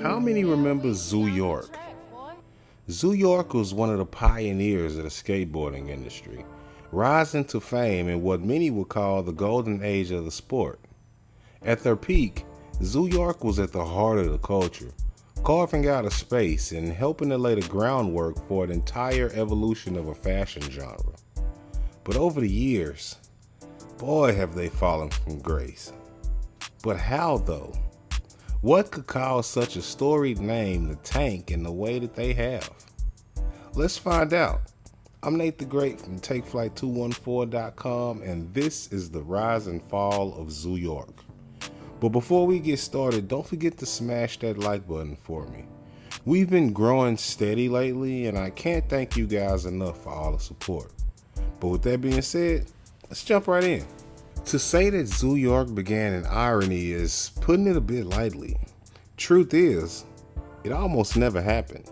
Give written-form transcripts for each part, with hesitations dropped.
How many remember Zoo York? Zoo York was one of the pioneers of the skateboarding industry, rising to fame in what many would call the golden age of the sport. At their peak, Zoo York was at the heart of the culture, carving out a space and helping to lay the groundwork for an entire evolution of a fashion genre. But over the years, boy have they fallen from grace. But how though? What could cause such a storied name to tank in the way that they have? Let's find out. I'm Nate the Great from TakeFlight214.com, and this is the rise and fall of Zoo York. But before we get started, don't forget to smash that like button for me. We've been growing steady lately, and I can't thank you guys enough for all the support. But with that being said, let's jump right in. To say that Zoo York began in irony is putting it a bit lightly. Truth is, it almost never happened.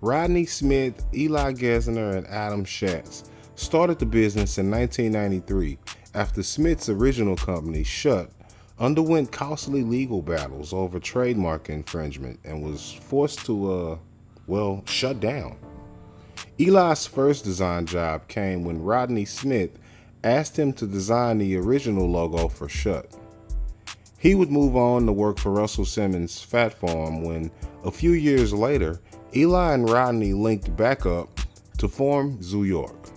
Rodney Smith, Eli Gesner, and Adam Schatz started the business in 1993 after Smith's original company, Shut, underwent costly legal battles over trademark infringement and was forced to, shut down. Eli's first design job came when Rodney Smith asked him to design the original logo for Shut. He would move on to work for Russell Simmons' Fat Farm when, a few years later, Eli and Rodney linked back up to form Zoo York.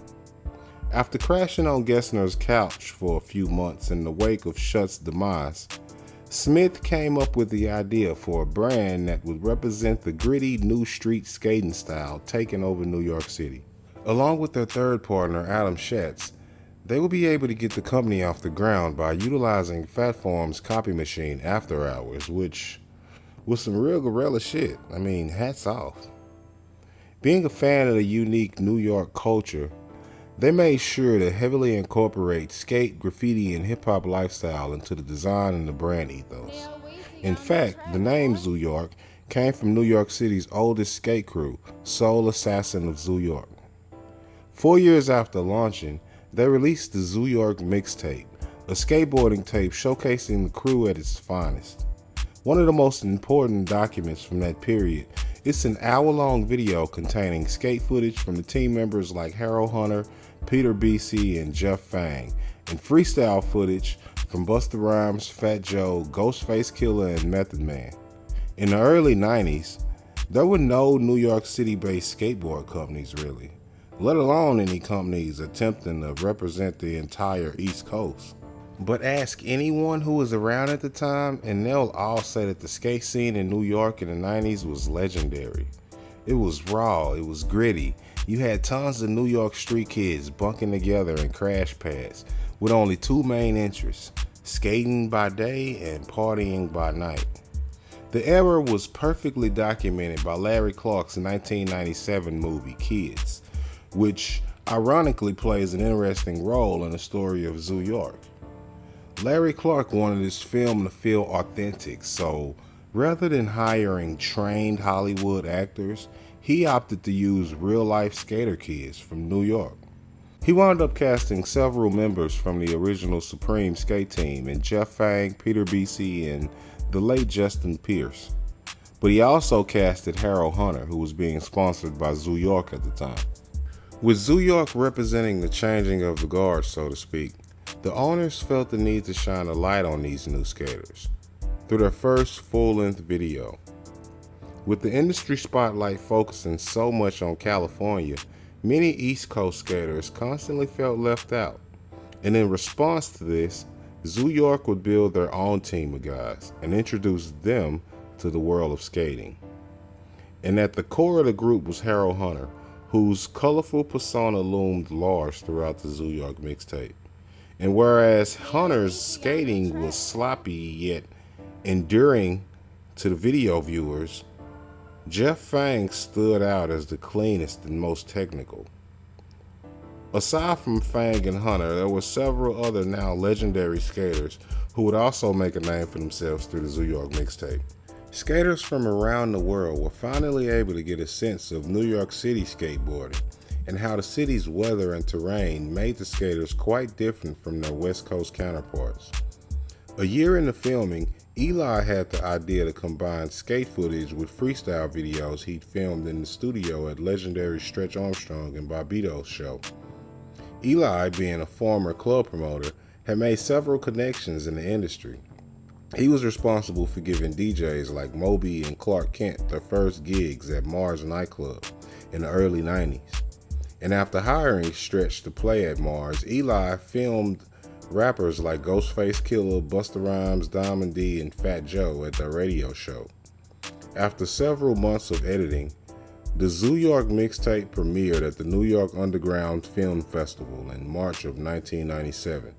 After crashing on Gesner's couch for a few months in the wake of Shut's demise, Smith came up with the idea for a brand that would represent the gritty new street skating style taking over New York City. Along with their third partner, Adam Schatz, they will be able to get the company off the ground by utilizing Fat Farm's copy machine After Hours, which was some real guerrilla shit. Hats off. Being a fan of the unique New York culture, they made sure to heavily incorporate skate, graffiti, and hip-hop lifestyle into the design and the brand ethos. In fact, the name Zoo York came from New York City's oldest skate crew, Soul Assassin of Zoo York. 4 years after launching, they released the Zoo York mixtape, a skateboarding tape showcasing the crew at its finest. One of the most important documents from that period, it's an hour-long video containing skate footage from the team members like Harold Hunter, Peter BC, and Jeff Fang, and freestyle footage from Busta Rhymes, Fat Joe, Ghostface Killah, and Method Man. In the early 90s, there were no New York City-based skateboard companies really, let alone any companies attempting to represent the entire East Coast. But ask anyone who was around at the time and they'll all say that the skate scene in New York in the 90s was legendary. It was raw, it was gritty. You had tons of New York street kids bunking together in crash pads with only two main interests, skating by day and partying by night. The era was perfectly documented by Larry Clark's 1997 movie Kids, which ironically plays an interesting role in the story of Zoo York. Larry Clark wanted his film to feel authentic, so rather than hiring trained Hollywood actors, he opted to use real-life skater kids from New York. He wound up casting several members from the original Supreme skate team in Jeff Fang, Peter BC, and the late Justin Pierce. But he also casted Harold Hunter, who was being sponsored by Zoo York at the time. With Zoo York representing the changing of the guard, so to speak, the owners felt the need to shine a light on these new skaters through their first full-length video. With the industry spotlight focusing so much on California, many East Coast skaters constantly felt left out. And in response to this, Zoo York would build their own team of guys and introduce them to the world of skating. And at the core of the group was Harold Hunter, whose colorful persona loomed large throughout the Zoo York mixtape. And whereas Hunter's skating was sloppy yet enduring to the video viewers, Jeff Fang stood out as the cleanest and most technical. Aside from Fang and Hunter, there were several other now legendary skaters who would also make a name for themselves through the Zoo York mixtape. Skaters from around the world were finally able to get a sense of New York City skateboarding and how the city's weather and terrain made the skaters quite different from their West Coast counterparts. A year into filming, Eli had the idea to combine skate footage with freestyle videos he'd filmed in the studio at legendary Stretch Armstrong and Bobbito's show. Eli, being a former club promoter, had made several connections in the industry. He was responsible for giving DJs like Moby and Clark Kent their first gigs at Mars nightclub in the early 90s. And after hiring Stretch to play at Mars, Eli filmed rappers like Ghostface Killer, Busta Rhymes, Diamond D, and Fat Joe at their radio show. After several months of editing, the Zoo York mixtape premiered at the New York Underground Film Festival in March of 1997.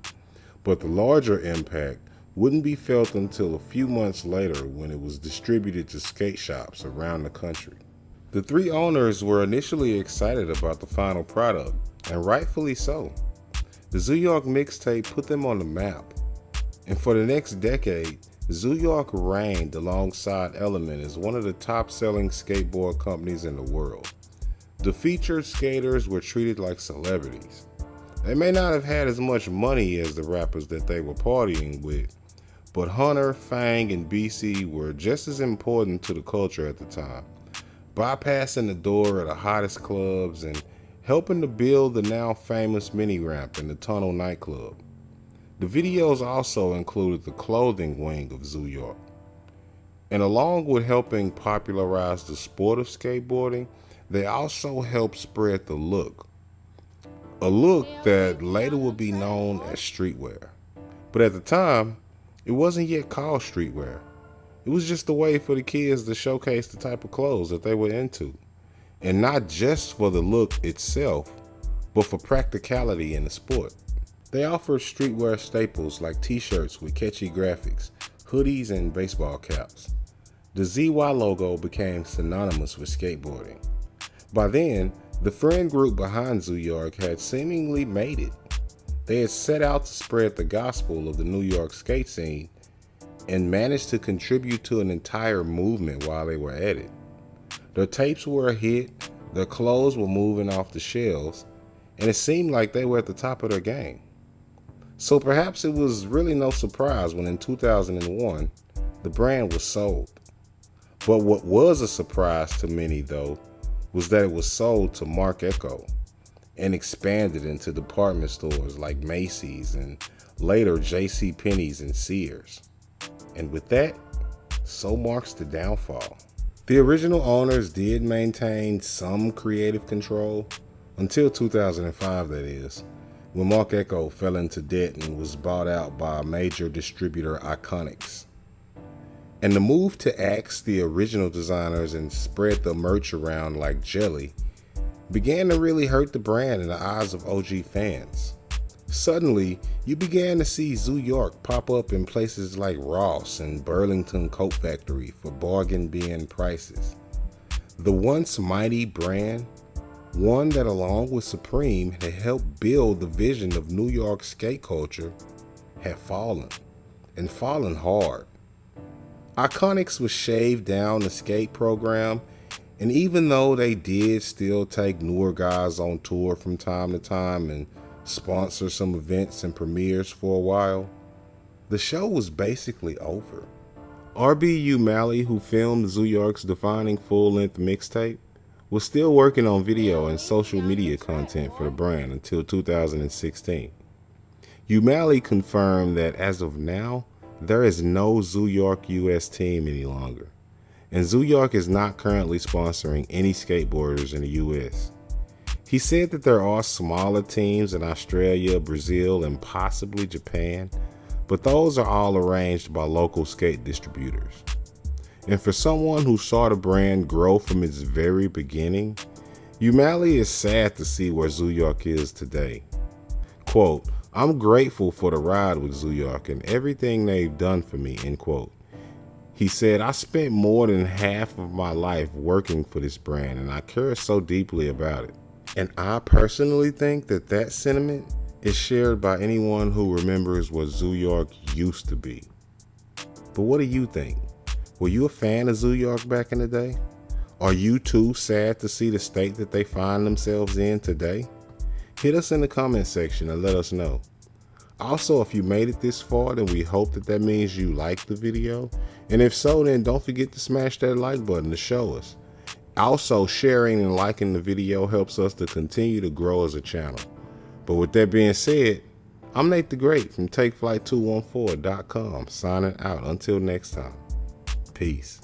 But the larger impact wouldn't be felt until a few months later when it was distributed to skate shops around the country. The three owners were initially excited about the final product, and rightfully so. The Zoo York mixtape put them on the map, and for the next decade, Zoo York reigned alongside Element as one of the top-selling skateboard companies in the world. The featured skaters were treated like celebrities. They may not have had as much money as the rappers that they were partying with, but Hunter, Fang, and BC were just as important to the culture at the time, bypassing the door of the hottest clubs and helping to build the now famous mini ramp in the Tunnel nightclub. The videos also included the clothing wing of Zoo York. And along with helping popularize the sport of skateboarding, they also helped spread the look. A look that later would be known as streetwear. But at the time, it wasn't yet called streetwear. It was just a way for the kids to showcase the type of clothes that they were into. And not just for the look itself, but for practicality in the sport. They offered streetwear staples like t-shirts with catchy graphics, hoodies, and baseball caps. The ZY logo became synonymous with skateboarding. By then, the friend group behind Zoo York had seemingly made it. They had set out to spread the gospel of the New York skate scene and managed to contribute to an entire movement while they were at it. Their tapes were a hit, their clothes were moving off the shelves, and it seemed like they were at the top of their game. So perhaps it was really no surprise when in 2001, the brand was sold. But what was a surprise to many, though, was that it was sold to Marc Ecko and expanded into department stores like Macy's and later J.C. Penney's and Sears. And with that, so marks the downfall. The original owners did maintain some creative control, until 2005 that is, when Marc Ecko fell into debt and was bought out by a major distributor, Iconics. And the move to axe the original designers and spread the merch around like jelly began to really hurt the brand in the eyes of OG fans. Suddenly, you began to see Zoo York pop up in places like Ross and Burlington Coat Factory for bargain bin prices. The once mighty brand, one that along with Supreme had helped build the vision of New York skate culture, had fallen, and fallen hard. Iconics was shaved down the skate program, and even though they did still take newer guys on tour from time to time and sponsor some events and premieres for a while, the show was basically over. R.B. O'Malley, who filmed Zoo York's defining full-length mixtape, was still working on video and social media content for the brand until 2016. O'Malley confirmed that as of now, there is no Zoo York US team any longer, and Zoo York is not currently sponsoring any skateboarders in the US. He said that there are smaller teams in Australia, Brazil, and possibly Japan, but those are all arranged by local skate distributors. And for someone who saw the brand grow from its very beginning, O'Malley is sad to see where Zoo York is today. Quote, "I'm grateful for the ride with Zoo York and everything they've done for me," end quote. He said, "I spent more than half of my life working for this brand and I care so deeply about it." And I personally think that that sentiment is shared by anyone who remembers what Zoo York used to be. But what do you think? Were you a fan of Zoo York back in the day? Are you too sad to see the state that they find themselves in today? Hit us in the comment section and let us know. Also, if you made it this far, then we hope that means you liked the video. And if so, then don't forget to smash that like button to show us. Also, sharing and liking the video helps us to continue to grow as a channel. But with that being said, I'm Nate the Great from TakeFlight214.com signing out. Until next time, peace.